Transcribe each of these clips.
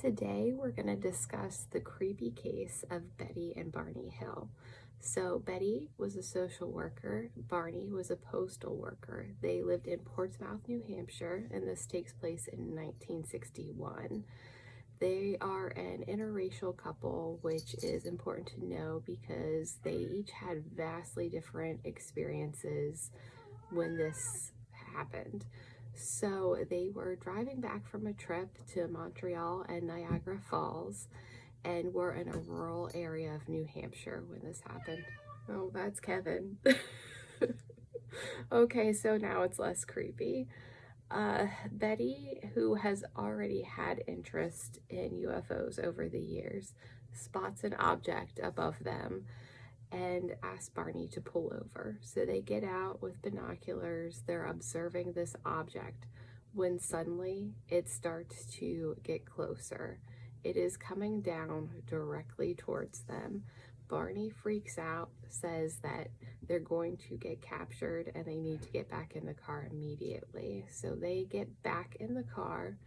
Today we're going to discuss the creepy case of Betty and Barney Hill. So Betty was a social worker, Barney was a postal worker. They lived in Portsmouth, New Hampshire, and this takes place in 1961. They are an interracial couple, which is important to know because they each had vastly different experiences when this happened. So they were driving back from a trip to Montreal and Niagara Falls and were in a rural area of New Hampshire when this happened. Oh, that's Kevin. Okay, so now it's less creepy. Betty, who has already had interest in UFOs over the years, spots an object above them and asks Barney to pull over. So they get out with binoculars, they're observing this object when suddenly it starts to get closer. It is coming down directly towards them. Barney freaks out, says that they're going to get captured and they need to get back in the car immediately. So they get back in the car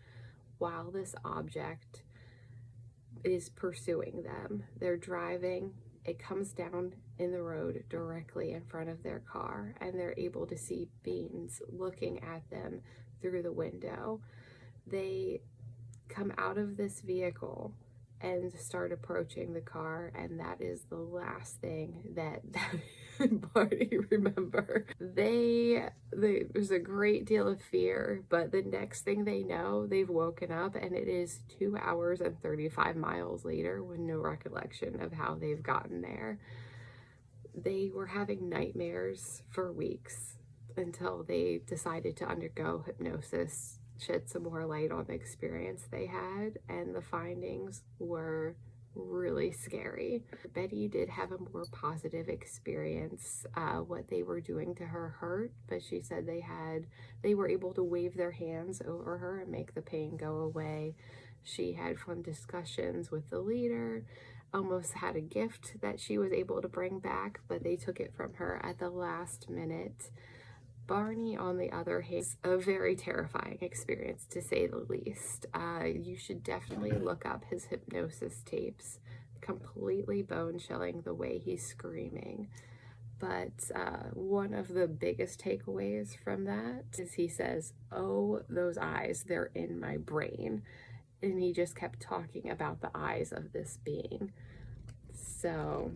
while this object is pursuing them. They're driving. It comes down in the road directly in front of their car, and they're able to see beings looking at them through the window. They come out of this vehicle and start approaching the car, and that is the last thing that Barney remember. There's a great deal of fear, but the next thing they know, they've woken up and it is 2 hours and 35 miles later with no recollection of how they've gotten there. They were having nightmares for weeks until they decided to undergo hypnosis, shed some more light on the experience they had, and the findings were really scary. Betty did have a more positive experience. What they were doing to her hurt, but she said they were able to wave their hands over her and make the pain go away. She had fun discussions with the leader, almost had a gift that she was able to bring back, but they took it from her at the last minute. Barney, on the other hand, is a very terrifying experience, to say the least. You should definitely look up his hypnosis tapes. Completely bone-chilling the way he's screaming. But one of the biggest takeaways from that is he says, "Oh, those eyes, they're in my brain." And he just kept talking about the eyes of this being. So